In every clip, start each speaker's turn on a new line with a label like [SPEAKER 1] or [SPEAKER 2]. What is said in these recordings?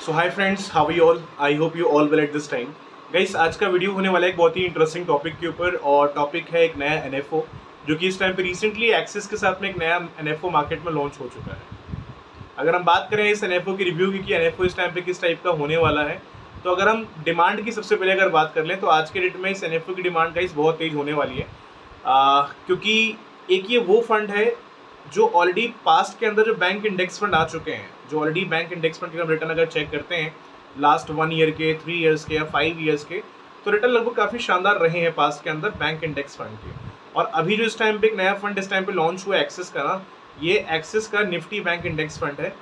[SPEAKER 1] So hi friends, how you all? I hope you all well at this time. Guys, आज का video होने वाला है एक बहुत ही इंटरेस्टिंग टॉपिक के ऊपर, और टॉपिक है एक नया एनएफओ जो कि इस टाइम पे रिसेंटली एक्सिस के साथ में एक नया एनएफओ मार्केट में लॉन्च हो चुका है। अगर हम बात करें इस एनएफओ की रिव्यू की कि एनएफओ इस टाइम पे किस टाइप का होने वाला है, तो अगर हम डिमांड की सबसे पहले अगर बात कर लें तो आज के डेट में इस एनएफओ की डिमांड गाइस बहुत तेज होने वाली है, क्योंकि एक ये वो फंड है जो ऑलरेडी पास्ट के अंदर जो बैंक इंडेक्स फंड आ चुके हैं, जो ऑलरेडी बैंक इंडेक्स फंड के हम रिटर्न अगर चेक करते हैं लास्ट 1 ईयर के, 3 ईयर्स के या 5 ईयर्स के, तो रिटर्न लगभग काफ़ी शानदार रहे हैं पास्ट के अंदर बैंक इंडेक्स फंड के। और अभी जो इस टाइम पे एक नया फंड इस टाइम पे लॉन्च हुआ है एक्सिस का ना, ये एक्सिस का निफ्टी बैंक इंडेक्स फंड है,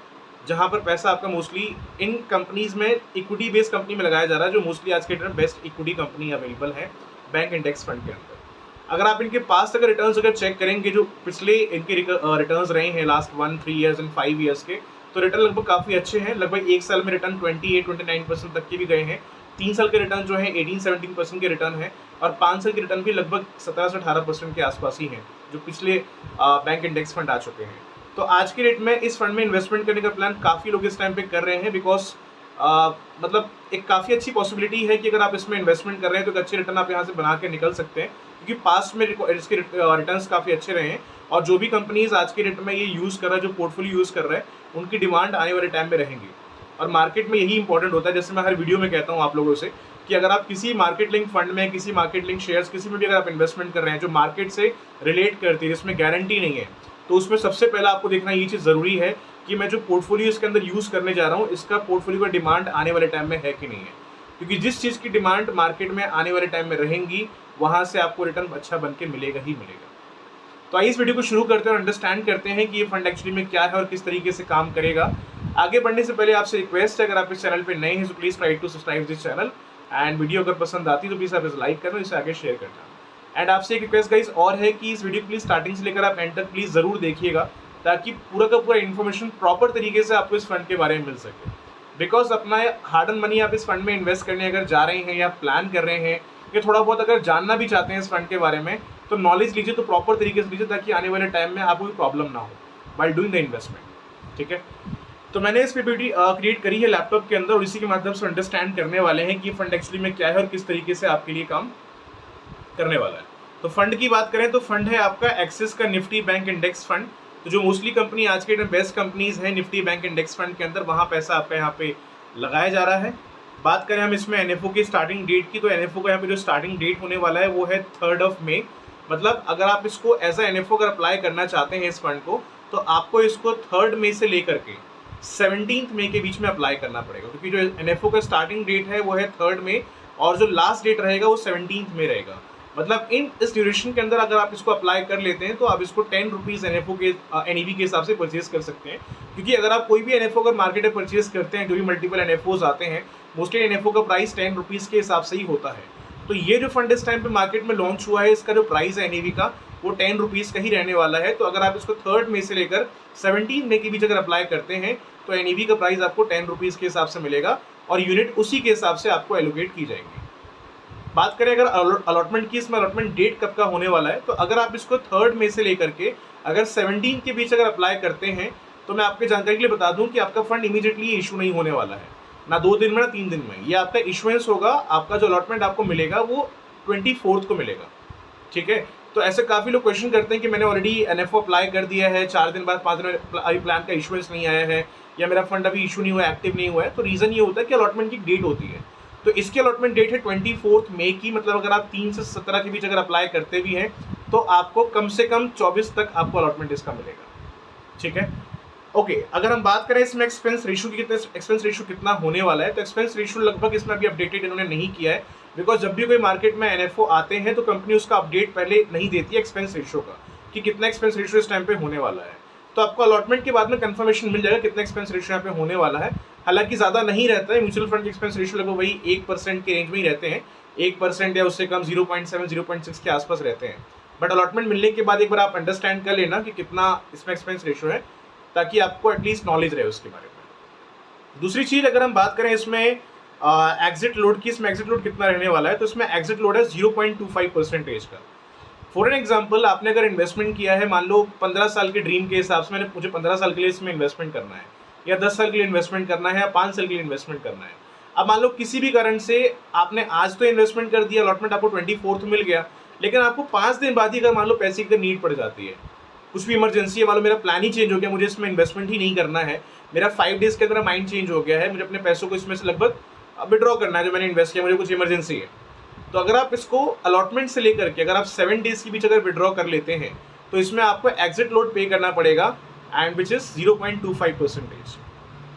[SPEAKER 1] जहाँ पर पैसा आपका मोस्टली इन कंपनीज में इक्विटी बेस्ड कंपनी में लगाया जा रहा है, जो मोस्टली आज के डेट में बेस्ट इक्विटी कंपनी अवेलेबल है बैंक इंडेक्स फंड के अंदर। अगर आप इनके पास्ट अगर रिटर्न्स अगर चेक करेंगे, जो पिछले इनके रिटर्न्स रहे हैं लास्ट 1, 3 ईयर्स एंड 5 ईयर्स के, तो रिटर्न लगभग काफ़ी अच्छे हैं। लगभग एक साल में रिटर्न 28-29% तक के भी गए हैं। 3 साल के रिटर्न जो है 18-17% के रिटर्न है, और 5 साल के रिटर्न भी लगभग 17 से 18% के आसपास ही हैं, जो पिछले बैंक इंडेक्स फंड आ चुके हैं। तो आज के डेट में इस फंड में इन्वेस्टमेंट करने का प्लान काफ़ी लोग इस टाइम पे कर रहे हैं, बिकॉज मतलब एक काफ़ी अच्छी पॉसिबिलिटी है कि अगर आप इसमें इन्वेस्टमेंट कर रहे हैं तो एक अच्छे रिटर्न आप यहाँ से बना के निकल सकते हैं, क्योंकि पास्ट में इसके रिटर्न्स काफ़ी अच्छे रहे हैं। और जो भी कंपनीज आज के डेट में ये यूज़ कर रहा है, जो पोर्टफोलियो यूज़ कर रहा है, उनकी डिमांड आने वाले टाइम में रहेंगी। और मार्केट में यही इंपॉर्टेंट होता है, जैसे मैं हर वीडियो में कहता हूँ आप लोगों से, कि अगर आप किसी मार्केट लिंक फंड में, किसी मार्केट लिंक शेयर्स, किसी में भी अगर आप इन्वेस्टमेंट कर रहे हैं जो मार्केट से रिलेट करती है, जिसमें गारंटी नहीं है, तो उसमें सबसे पहला आपको देखना ये चीज़ ज़रूरी है कि मैं जो पोर्टफोलियो इसके अंदर यूज़ करने जा रहा हूँ, इसका पोर्टफोलियो का डिमांड आने वाले टाइम में है कि नहीं है। क्योंकि जिस चीज़ की डिमांड मार्केट में आने वाले टाइम में रहेंगी, वहाँ से आपको रिटर्न अच्छा बन के मिलेगा ही मिलेगा। तो आइए इस वीडियो को शुरू करते हैं और अंडरस्टैंड करते हैं कि ये फंड एक्चुअली में क्या है और किस तरीके से काम करेगा। आगे बढ़ने से पहले आपसे रिक्वेस्ट है, अगर आप इस चैनल पे नए हैं तो please try to subscribe this channel, and video अगर पसंद आती है तो प्लीज़ आप इसे लाइक करना, इसे आगे शेयर करना। एंड आपसे एक रिक्वेस्ट गाइस और है कि इस वीडियो को प्लीज़ स्टार्टिंग से लेकर आप एंड तक प्लीज़ ज़रूर देखिएगा, ताकि पूरा का पूरा इन्फॉर्मेशन प्रॉपर तरीके से आपको इस फंड के बारे में मिल सके। बिकॉज अपना हार्ड एंड मनी आप इस फंड में इन्वेस्ट करने अगर जा रहे हैं या प्लान कर रहे हैं, या थोड़ा बहुत अगर जानना भी चाहते हैं इस फंड के बारे में, तो नॉलेज लीजिए, तो प्रॉपर तरीके से लीजिए, ताकि आने वाले टाइम में आपको कोई प्रॉब्लम ना हो व्हाइल डूइंग द इन्वेस्टमेंट। ठीक है, तो मैंने इस पीपीटी क्रिएट करी है लैपटॉप के अंदर, और इसी के माध्यम से अंडरस्टैंड करने वाले हैं कि फंड एक्चुअली में क्या है और किस तरीके से आपके लिए काम करने वाला है। तो फंड की बात करें तो फंड है आपका एक्सिस का निफ्टी बैंक इंडेक्स फंड। तो जो मोस्टली कंपनी आज के बेस्ट कंपनीज हैं निफ्टी बैंक इंडेक्स फंड के अंदर, वहाँ पैसा आपका यहाँ पे लगाया जा रहा है। बात करें हम इसमें एनएफओ की स्टार्टिंग डेट की, तो एनएफओ का यहाँ पे जो स्टार्टिंग डेट होने वाला है वो है 3 मई। मतलब अगर आप इसको एज अ एनएफओ अगर अप्लाई करना चाहते हैं इस फंड को, तो आपको इसको 3 मई से लेकर के 17 मई के बीच में अप्लाई करना पड़ेगा, क्योंकि जो एनएफओ का स्टार्टिंग डेट है वो है 3 मई, और जो लास्ट डेट रहेगा वो 17 मई रहेगा। मतलब इस ड्यूरेशन के अंदर अगर आप इसको अप्लाई कर लेते हैं तो आप इसको 10 रुपीज़ एनएफओ के एनईवी के हिसाब से परचेज कर सकते हैं। क्योंकि अगर आप कोई भी एनएफओ अगर मार्केट में परचेज करते हैं, जो भी मल्टीपल एनएफओज आते हैं, मोस्टली एनएफओ का प्राइस 10 रुपीज़ के हिसाब से ही होता है। तो ये जो फंड इस टाइम पे मार्केट में लॉन्च हुआ है, इसका जो प्राइस है एनईवी का, वो 10 रुपीज़ का ही रहने वाला है। तो अगर आप इसको 3 मई से लेकर 17 मई के बीच अगर अप्लाई करते हैं, तो एनईवी का प्राइस आपको 10 रुपीज़ के हिसाब से मिलेगा, और यूनिट उसी के हिसाब से आपको एलोकेट की जाएंगी। बात करें अगर अलॉटमेंट की, इसमें अलॉटमेंट डेट कब का होने वाला है, तो अगर आप इसको 3 मई से लेकर के अगर 17 के बीच अगर अप्लाई करते हैं, तो मैं आपकी जानकारी के लिए बता दूं कि आपका फंड इमीडिएटली इशू नहीं होने वाला है, ना 2 दिन में ना 3 दिन में। ये आपका इशुएंस होगा, आपका जो अलॉटमेंट आपको मिलेगा वो 24 को मिलेगा। ठीक है, तो ऐसे काफ़ी लोग क्वेश्चन करते हैं कि मैंने ऑलरेडी एनएफओ अप्लाई कर दिया है, 4 दिन बाद 5 दिन में अभी प्लान का इशुएंस नहीं आया है, या मेरा फंड अभी इशू नहीं हुआ, एक्टिव नहीं हुआ है। तो रीज़न ये होता है कि अलॉटमेंट की डेट होती है। तो इसकी अलॉटमेंट डेट है 24 मई की। मतलब अगर आप 3 से 17 के बीच अगर अप्लाई करते भी हैं, तो आपको कम से कम 24 तक आपको अलॉटमेंट इसका मिलेगा। ठीक है, ओके। अगर हम बात करें इसमें एक्सपेंस रेशियो की, एक्सपेंस रेशियो कितना होने वाला है, तो एक्सपेंस रेशियो लगभग इसमें अभी अपडेटेड इन्होंने नहीं किया है, बिकॉज जब भी कोई मार्केट में एनएफओ आते हैं तो कंपनी उसका अपडेट पहले नहीं देती है एक्सपेंस रेशियो का, कि कितना एक्सपेंस रेशियो इस टाइम पे होने वाला है। तो आपको अलॉटमेंट के बाद में कंफर्मेशन मिल जाएगा कितना एक्सपेंस रेशियो यहाँ पे होने वाला है। हालांकि ज़्यादा नहीं रहता है, म्यूचुअल फंड के एक्सपेंस रेशियो लगभग वही 1% के रेंज में ही रहते हैं, 1% या उससे कम 0.7 0.6 के आसपास रहते हैं। बट अलॉटमेंट मिलने के बाद एक बार आप अंडरस्टैंड कर लेना कि कितना इसमें एक्सपेंस रेशियो है, ताकि आपको एटलीस्ट नॉलेज रहे उसके बारे में। दूसरी चीज़ अगर हम बात करें इसमें एग्जिट लोड की, इसमें एग्जिट लोड कितना रहने वाला है, तो इसमें एग्जिट लोड है 0.25% का। फॉर एन एग्जाम्पल, आपने अगर इन्वेस्टमेंट किया है, मान लो 15 साल के ड्रीम के हिसाब से मुझे 15 साल के लिए इसमें इन्वेस्टमेंट करना है, या 10 साल के लिए इन्वेस्टमेंट करना है या 5 साल के लिए इन्वेस्टमेंट करना है। अब मान लो किसी भी कारण से आपने आज तो इन्वेस्टमेंट कर दिया, अलॉटमेंट आपको 24th मिल गया, लेकिन आपको 5 दिन बाद ही अगर मान लो पैसे की नीड पड़ जाती है, कुछ भी इमरजेंसी है, मान लो मेरा प्लान ही चेंज हो गया, मुझे इसमें इन्वेस्टमेंट ही नहीं करना है, मेरा 5 डेज के अंदर माइंड चेंज हो गया है, मुझे अपने पैसों को इसमें से लगभग विड्रॉ करना है जो मैंने इन्वेस्ट किया, मुझे कुछ इमरजेंसी है, तो अगर आप इसको अलॉटमेंट से लेकर के अगर आप 7 डेज के बीच अगर विड्रॉ कर लेते हैं तो इसमें आपको एग्जिट लोड पे करना पड़ेगा एंड विच इज 0.25%।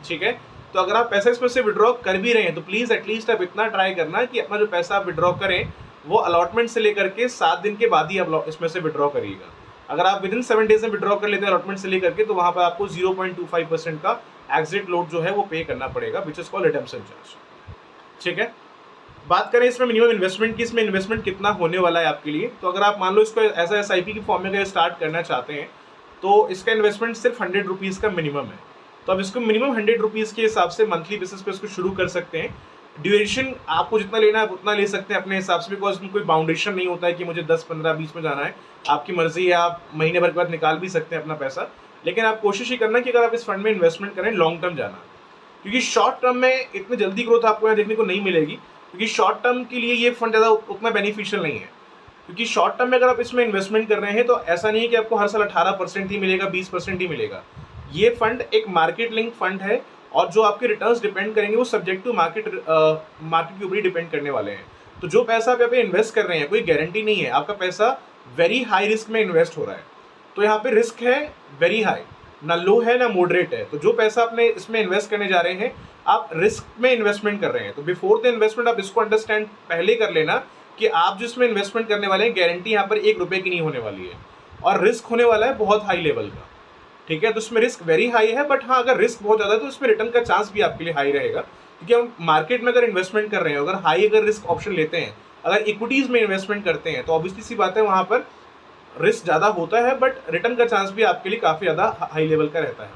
[SPEAKER 1] ठीक है, तो अगर आप पैसा इसमें से विड्रॉ कर भी रहे हैं तो प्लीज एटलीस्ट आप इतना ट्राई करना कि अपना जो पैसा आप विड्रॉ करें वो अलॉटमेंट से लेकर के 7 दिन के बाद ही आप इसमें से विड्रॉ करिएगा। अगर आप विद इन 7 डेज में विड्रॉ कर लेते हैं अलॉटमेंट से लेकर के तो वहां पर आपको 0.25% का एग्जिट लोड जो है वो पे करना पड़ेगा, which is called redemption charge. ठीक है, बात करें इसमें मिनिमम इन्वेस्टमेंट की, इसमें इन्वेस्टमेंट कितना होने वाला है आपके लिए, तो अगर आप मान लो इसको एज SIP की फॉर्म में अगर स्टार्ट करना चाहते हैं तो इसका इन्वेस्टमेंट सिर्फ 100 रुपीज़ का मिनिमम है। तो आप इसको मिनिमम 100 रुपीज़ के हिसाब से मंथली बेसिस पे इसको शुरू कर सकते हैं। ड्यूरेशन आपको जितना लेना है आप उतना ले सकते हैं अपने हिसाब से, बिकॉज कोई बाउंडेशन नहीं होता है कि मुझे 10, 15, 20 में जाना है, आपकी मर्जी है, आप महीने भर के बाद निकाल भी सकते हैं अपना पैसा, लेकिन आप कोशिश ही करना कि अगर आप इस फंड में इन्वेस्टमेंट करें लॉन्ग टर्म जाना, क्योंकि शॉर्ट टर्म में इतनी जल्दी ग्रोथ आपको यहाँ देखने को नहीं मिलेगी, क्योंकि शॉर्ट टर्म के लिए ये फंड ज़्यादा उतना बेनिफिशियल नहीं है। क्योंकि शॉर्ट टर्म में अगर आप इसमें इन्वेस्टमेंट कर रहे हैं तो ऐसा नहीं है कि आपको हर साल 18% ही मिलेगा, 20% ही मिलेगा। ये फंड एक मार्केट लिंक फंड है और जो आपके रिटर्न्स डिपेंड करेंगे वो सब्जेक्ट टू मार्केट के ऊपर ही डिपेंड करने वाले हैं। तो जो पैसा आप यहाँ पे इन्वेस्ट कर रहे हैं कोई गारंटी नहीं है, आपका पैसा वेरी हाई रिस्क में इन्वेस्ट हो रहा है। तो यहाँ पे रिस्क है वेरी हाई, ना लो है ना मॉडरेट है। तो जो पैसा आपने इसमें इन्वेस्ट करने जा रहे हैं आप रिस्क में इन्वेस्टमेंट कर रहे हैं, तो बिफोर द इन्वेस्टमेंट आप इसको अंडरस्टैंड पहले कर लेना कि आप जिसमें इन्वेस्टमेंट करने वाले हैं गारंटी यहाँ पर 1 रुपये की नहीं होने वाली है और रिस्क होने वाला है बहुत हाई लेवल का। ठीक है, तो इसमें रिस्क वेरी हाई है, बट हाँ अगर रिस्क बहुत ज़्यादा है तो इसमें रिटर्न का चांस भी आपके लिए हाई रहेगा, क्योंकि हम मार्केट में अगर इन्वेस्टमेंट कर रहे हैं, अगर हाई अगर रिस्क ऑप्शन लेते हैं, अगर इक्विटीज़ में इन्वेस्टमेंट करते हैं तो ऑब्वियसली सी बात है वहाँ पर रिस्क ज़्यादा होता है, बट रिटर्न का चांस भी आपके लिए काफ़ी ज़्यादा हाई लेवल का रहता है।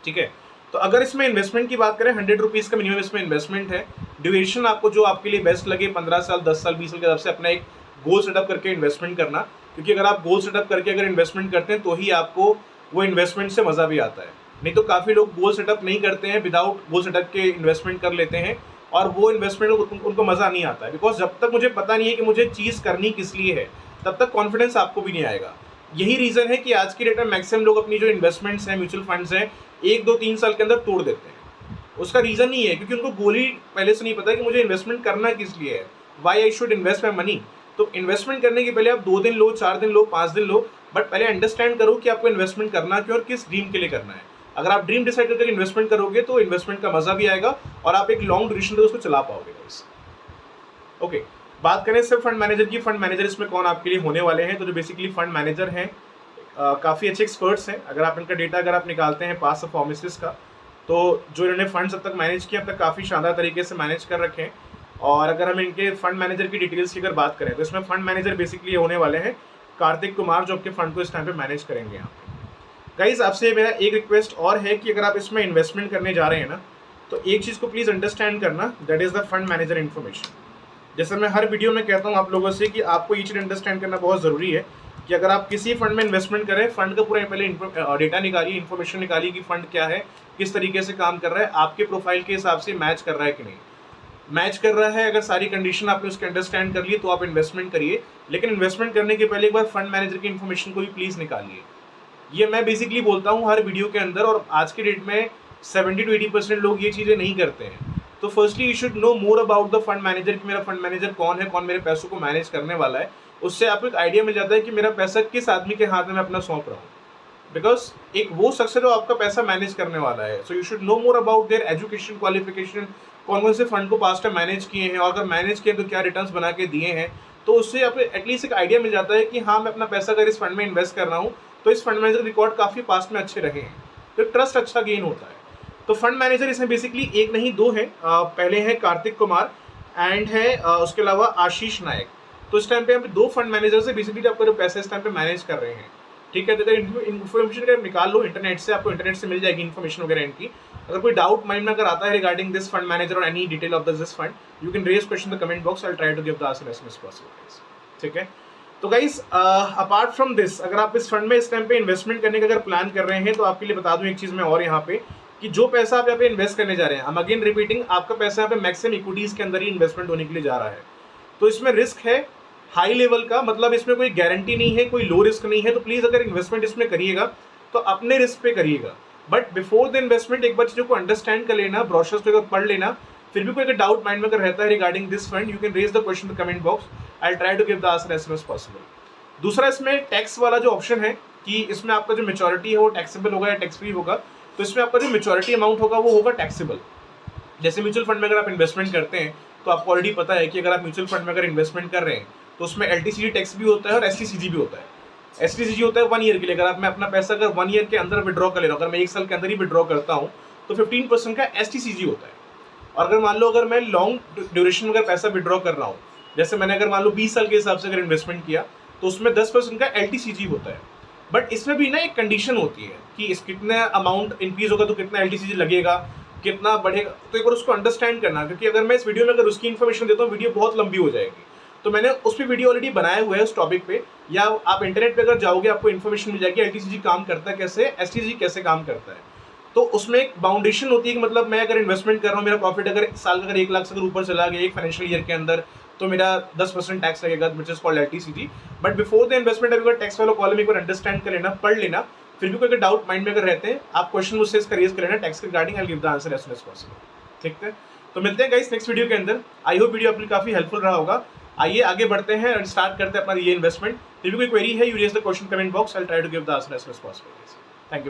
[SPEAKER 1] ठीक है, तो अगर इसमें इन्वेस्टमेंट की बात करें 100 रुपीज़ का मिनिमम इसमें इन्वेस्टमेंट है। ड्यूरेशन आपको जो आपके लिए बेस्ट लगे 15 साल, 10 साल, 20 साल के हिसाब से अपना एक गोल सेटअप करके इन्वेस्टमेंट करना, क्योंकि अगर आप गोल सेटअप करके अगर इन्वेस्टमेंट करते हैं तो ही आपको वो इन्वेस्टमेंट से मज़ा भी आता है। नहीं तो काफ़ी लोग गोल सेटअप नहीं करते हैं, विदाउट गोल सेटअप के इन्वेस्टमेंट कर लेते हैं और वो इन्वेस्टमेंट उनको मज़ा नहीं आता है, बिकॉज जब तक मुझे पता नहीं है कि मुझे चीज़ करनी किस लिए है तब तक कॉन्फिडेंस आपको भी नहीं आएगा। यही रीज़न है कि आज की डेट में मैक्सिमम लोग अपनी जो इन्वेस्टमेंट्स हैं, म्यूचुअल फंड्स हैं, 1, 2, 3 साल के अंदर तोड़ देते हैं। उसका रीज़न नहीं है क्योंकि उनको गोल ही पहले से नहीं पता कि मुझे इन्वेस्टमेंट करना किस लिए है, why I should invest my money. तो इन्वेस्टमेंट करने के पहले आप 2 दिन लो, 4 दिन लो, 5 दिन लो, बट पहले अंडरस्टैंड करो कि आपको इन्वेस्टमेंट करना क्यों और किस ड्रीम के लिए करना है। अगर आप ड्रीम डिसाइड करके इन्वेस्टमेंट करोगे तो इन्वेस्टमेंट का मजा भी आएगा और आप एक लॉन्ग ड्यूरेशन तक उसको चला पाओगे। ओके, बात करें सिर्फ फंड मैनेजर की, फंड मैनेजर इसमें कौन आपके लिए होने वाले हैं, तो जो बेसिकली फंड मैनेजर हैं काफ़ी अच्छे एक्सपर्ट्स हैं। अगर आप इनका डेटा अगर आप निकालते हैं पास्ट परफॉर्मेंसेस का, तो जो इन्होंने फंड्स अब तक मैनेज किए अब तक काफ़ी शानदार तरीके से मैनेज कर रखे हैं। और अगर हम इनके फंड मैनेजर की डिटेल्स की अगर बात करें तो इसमें फंड मैनेजर बेसिकली होने वाले हैं कार्तिक कुमार, जो आपके फंड को इस टाइम पे मैनेज करेंगे यहाँ पे। गाइस, आपसे मेरा एक रिक्वेस्ट और है कि अगर आप इसमें इन्वेस्टमेंट करने जा रहे हैं ना, तो एक चीज़ को प्लीज़ अंडरस्टैंड करना, that is the fund manager information. जैसे मैं हर वीडियो में कहता हूँ आप लोगों से कि आपको ये चीज़ अंडरस्टैंड करना बहुत ज़रूरी है कि अगर आप किसी फंड में इन्वेस्टमेंट करें, फंड का पूरा पहले डेटा निकालिए, इन्फॉर्मेशन निकालिए कि फंड क्या है, किस तरीके से काम कर रहा है, आपके प्रोफाइल के हिसाब से मैच कर रहा है कि नहीं। मैच कर रहा है, अगर सारी कंडीशन आपने उसके अंडरस्टैंड कर लिए तो आप इन्वेस्टमेंट करिए, लेकिन इन्वेस्टमेंट करने के पहले एक बार फंड मैनेजर की इन्फॉर्मेशन को भी प्लीज़ निकालिए। ये मैं बेसिकली बोलता हूँ हर वीडियो के अंदर, और आज के डेट में 70 to 80% लोग ये चीज़ें नहीं करते हैं। तो firstly you should know more about the fund manager कि मेरा फंड मैनेजर कौन है, कौन मेरे पैसों को मैनेज करने वाला है। उससे आपको एक आइडिया मिल जाता है कि मेरा पैसा किस आदमी के हाथ में मैं अपना सौंप रहा हूँ, बिकॉज एक वो शख्स है जो आपका पैसा मैनेज करने वाला है। So you should know more about their education, qualification, कौन कौन से फंड को पास्ट में मैनेज किए हैं, और अगर मैनेज किए तो क्या रिटर्न्स बना के दिए हैं। तो उससे आपको एटलीस्ट एक आइडिया मिल जाता है कि हाँ, मैं अपना पैसा अगर इस फंड में इन्वेस्ट कर रहा हूँ तो इस फंड मैनेजर रिकॉर्ड काफ़ी पास्ट में अच्छे रहे हैं, तो ट्रस्ट अच्छा गेन होता है। तो फंड मैनेजर इसमें बेसिकली एक नहीं दो हैं, पहले हैं कार्तिक कुमार एंड है उसके अलावा आशीष नायक। तो इस टाइम पे हम 2 फंड मैनेजर से बेसिकली आपका जो पैसा इस टाइम पे मैनेज कर रहे हैं। ठीक है, तो अगर इन्फॉर्मेशन अगर निकाल लो इंटरनेट से, आपको इंटरनेट से मिल जाएगी इन्फॉर्मेशन वगैरह इनकी। अगर कोई डाउट माइंड में अगर आता है रिगार्डिंग दिस फंड मैनेजर और any detail of this fund, you can raise question in the comment box, I will try to give the answer as soon as possible. ठीक है, तो गाइस अपार्ट फ्रॉम दिस, अगर आप इस fund में इस time पे इन्वेस्टमेंट करने का अगर प्लान कर रहे हैं तो आपके लिए बता दूं एक चीज़ मैं और यहाँ पे, कि जो पैसा आप यहाँ पे इन्वेस्ट करने जा रहे हैं, हम अगेन रिपीटिंग, आपका पैसा यहाँ पे मैक्सिमम इक्विटीज के अंदर ही इन्वेस्टमेंट होने के लिए जा रहा है। तो इसमें रिस्क है हाई लेवल का, मतलब इसमें कोई गारंटी नहीं है, कोई लो रिस्क नहीं है। तो प्लीज अगर इन्वेस्टमेंट इसमें करिएगा तो अपने रिस्क पे करिएगा। बट बिफोर द इन्वेस्टमेंट एक बार चीजों को अंडरस्टैंड कर लेना, ब्रोशर्स को पढ़ लेना। फिर भी कोई अगर डाउट माइंड में अगर रहता है regarding this fund, you can raise the question in the comment box, I try to give the answer as soon as possible. दूसरा इसमें टैक्स वाला जो ऑप्शन है कि इसमें आपका जो मेच्योरिटी है वो टैक्सेबल होगा या टैक्स फ्री होगा। तो इसमें आपका जो मेच्योरिटी अमाउंट होगा वो होगा टैक्सेबल। जैसे म्यूचुअल फंड में अगर आप इन्वेस्टमेंट करते हैं तो आपको ऑलरेडी पता है कि अगर आप म्यूचुअल फंड में अगर इन्वेस्टमेंट कर रहे हैं तो उसमें एलटीसीजी टैक्स भी होता है और एसटीसीजी भी होता है। एसटीसीजी होता है 1 ईयर के लिए, अगर मैं अपना पैसा अगर 1 ईयर के अंदर विड्रॉ कर ले रहा हूँ, अगर मैं 1 साल के अंदर ही विड्रॉ करता हूँ तो 15% का एसटीसीजी होता है। और अगर मान लो अगर मैं लॉन्ग ड्यूरेशन में अगर पैसा विड्रॉ कर रहा हूँ, जैसे मैंने अगर मान लो 20 साल के हिसाब से अगर इन्वेस्टमेंट किया तो उसमें 10% का एलटीसीजी होता है। बट इसमें भी ना एक कंडीशन होती है कि इस कितना अमाउंट इंक्रीज होगा तो कितना एलटीसीजी लगेगा, कितना बढ़ेगा। तो एक बार उसको अंडरस्टैंड करना, क्योंकि अगर मैं इस वीडियो में अगर उसकी इन्फॉर्मेशन देता हूँ वीडियो बहुत लंबी हो जाएगी। तो मैंने उस पर वीडियो ऑलरेडी बनाया हुआ है उस टॉपिक पे, या आप इंटरनेट पे अगर जाओगे आपको इन्फॉर्मेशन मिल जाएगी एलटीसीजी काम करता है कैसे, एसटीसीजी कैसे काम करता है। तो उसमें एक बाउंडेशन होती है कि मतलब मैं अगर इन्वेस्टमेंट कर रहा हूँ, मेरा प्रॉफिट अगर साल का अगर 1 लाख से अगर ऊपर चला गया एक फाइनेंशियल ईयर के अंदर, तो मेरा 10% टैक्स लगेगा, which is called LTCG. But before the investment अगर टैक्स वाला कॉलम एक बार अंडरस्टैंड कर लेना, पढ़ लेना। फिर भी कोई अगर डाउट माइंड में अगर रहते हैं आप क्वेश्चन मुझसे रेज कर लेना टैक्स के regarding, I give the answer as soon as possible. ठीक है, तो मिलते हैं गाइस नेक्स्ट वीडियो के अंदर। आई होप वीडियो आपके काफी हेल्पफुल रहा होगा। आइए आगे बढ़ते हैं और स्टार्ट करते हैं अपना ये इन्वेस्टमेंट। फिर भी कोई क्वेरी है, you raise the question comment box, I will try to give the answer as soon as possible. Thank you.